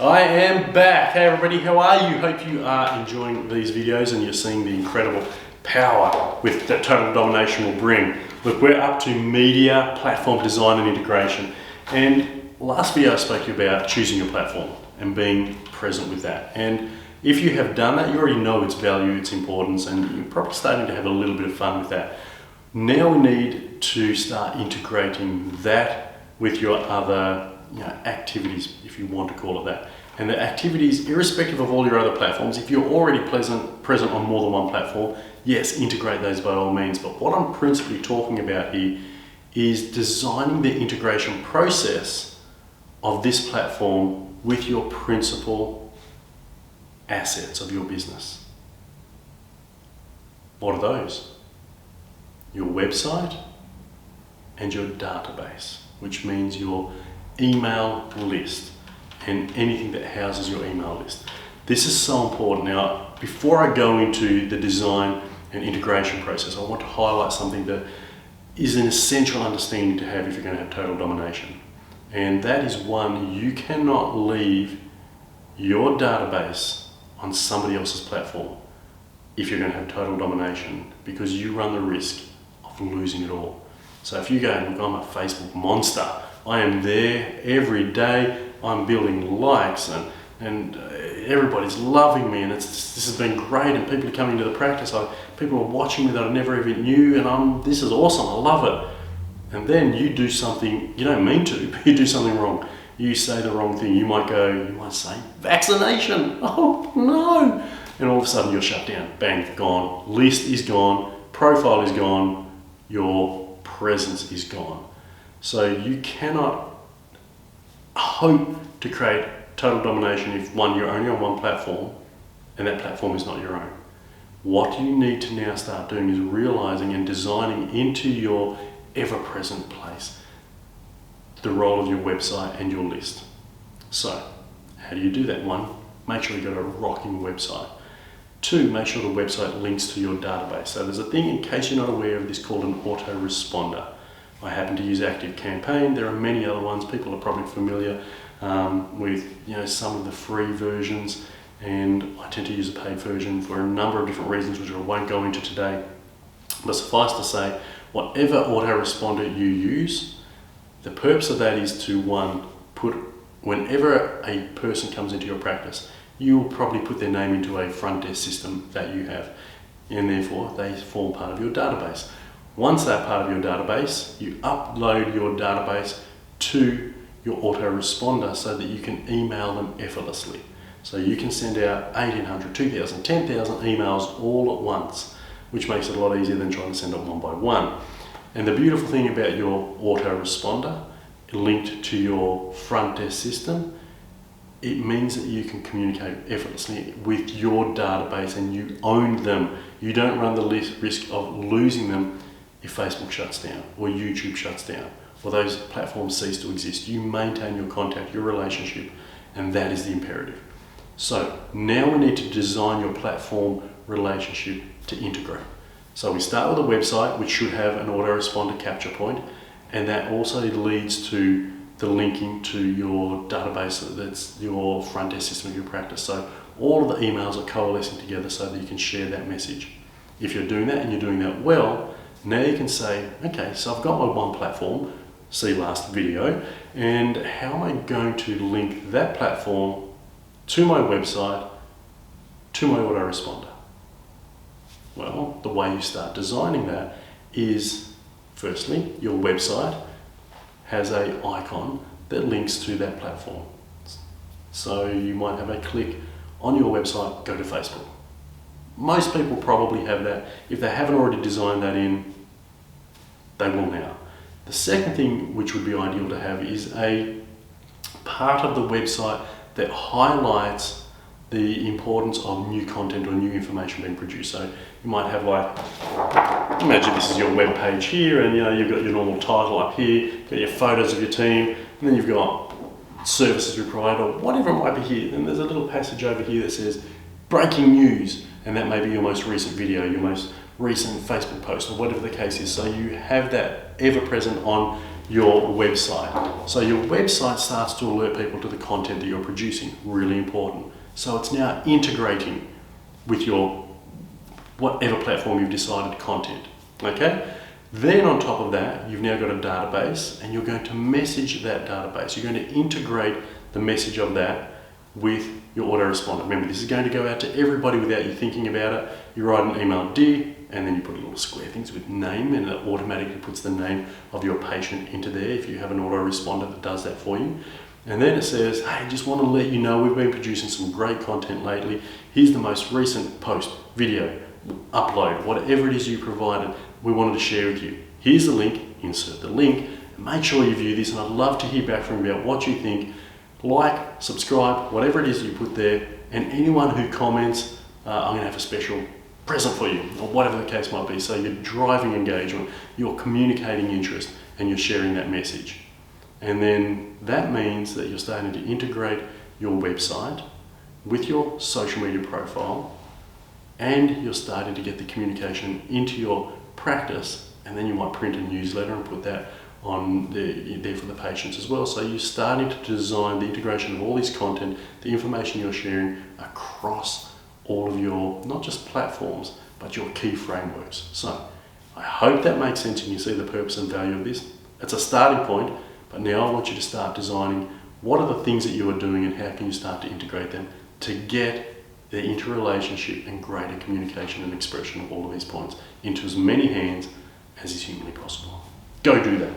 I am back. Hey everybody, how are you? Hope you are enjoying these videos and you're seeing the incredible power with that Total Domination will bring. Look, we're up to media, platform design and integration. And last video I spoke to you about choosing your platform and being present with that. And if you have done that, you already know its value, its importance, and you're probably starting to have a little bit of fun with that. Now we need to start integrating that with your other activities, if you want to call it that. And the activities, irrespective of all your other platforms, if you're already present on more than one platform, yes, integrate those by all means. But what I'm principally talking about here is designing the integration process of this platform with your principal assets of your business. What are those? Your website and your database, which means your email list and anything that houses your email list. This is so important. Now, before I go into the design and integration process, I want to highlight something that is an essential understanding to have if you're going to have total domination. And that is one, you cannot leave your database on somebody else's platform if you're going to have total domination, because you run the risk of losing it all. So if you go, look, I'm a Facebook monster, I am there every day, I'm building likes and everybody's loving me, and this has been great, and people are coming to the practice, people are watching me that I never even knew, and this is awesome, I love it. And then you do something, you don't mean to, but you do something wrong. You say the wrong thing, you might say, vaccination, oh no! And all of a sudden you're shut down, bang, gone, list is gone, profile is gone, your presence is gone. So you cannot hope to create total domination if you're only on one platform and that platform is not your own. What you need to now start doing is realizing and designing into your ever-present place the role of your website and your list. So, how do you do that? One, make sure you've got a rocking website. Two, make sure the website links to your database. So there's a thing, in case you're not aware of this, called an autoresponder. I happen to use ActiveCampaign. There are many other ones. People are probably familiar with some of the free versions, and I tend to use a paid version for a number of different reasons, which I won't go into today. But suffice to say, whatever autoresponder you use, the purpose of that is to, one, put, whenever a person comes into your practice, you will probably put their name into a front desk system that you have, and therefore they form part of your database. Once they're part of your database, you upload your database to your autoresponder so that you can email them effortlessly. So you can send out 1,800, 2,000, 10,000 emails all at once, which makes it a lot easier than trying to send them one by one. And the beautiful thing about your autoresponder linked to your front desk system, it means that you can communicate effortlessly with your database and you own them. You don't run the risk of losing them if Facebook shuts down or YouTube shuts down or those platforms cease to exist. You maintain your contact, your relationship, and that is the imperative. So now we need to design your platform relationship to integrate. So we start with a website which should have an autoresponder capture point, and that also leads to the linking to your database, that's your front desk system of your practice. So all of the emails are coalescing together so that you can share that message. If you're doing that and you're doing that well, now you can say, okay, so I've got my one platform, see last video, and how am I going to link that platform to my website, to my autoresponder? Well, the way you start designing that is, firstly, your website has an icon that links to that platform. So you might have a click on your website, go to Facebook. Most people probably have that. If they haven't already designed that in, they will now. The second thing which would be ideal to have is a part of the website that highlights the importance of new content or new information being produced. So you might have, like, imagine this is your web page here, and you've got your normal title up here, you've got your photos of your team, and then you've got services we provide or whatever it might be here. And there's a little passage over here that says breaking news, and that may be your most recent video, your most recent Facebook post, or whatever the case is. So you have that ever present on your website. So your website starts to alert people to the content that you're producing, really important. So it's now integrating with your whatever platform you've decided content, okay? Then on top of that, you've now got a database and you're going to message that database. You're going to integrate the message of that with your autoresponder. Remember, this is going to go out to everybody without you thinking about it. You write an email, dear, and then you put little square things with name, and it automatically puts the name of your patient into there if you have an autoresponder that does that for you. And then it says, hey, just want to let you know we've been producing some great content lately. Here's the most recent post, video, upload, whatever it is you provided, we wanted to share with you. Here's the link, insert the link, and make sure you view this, and I'd love to hear back from you about what you think. Like, subscribe, whatever it is you put there, and anyone who comments, I'm going to have a special present for you, or whatever the case might be. So you're driving engagement, you're communicating interest, and you're sharing that message. And then that means that you're starting to integrate your website with your social media profile, and you're starting to get the communication into your practice, and then you might print a newsletter and put that on there for the patients as well. So you're starting to design the integration of all this content, the information you're sharing across all of your, not just platforms, but your key frameworks. So I hope that makes sense and you see the purpose and value of this. It's a starting point, but now I want you to start designing what are the things that you are doing and how can you start to integrate them to get the interrelationship and greater communication and expression of all of these points into as many hands as is humanly possible. Go do that.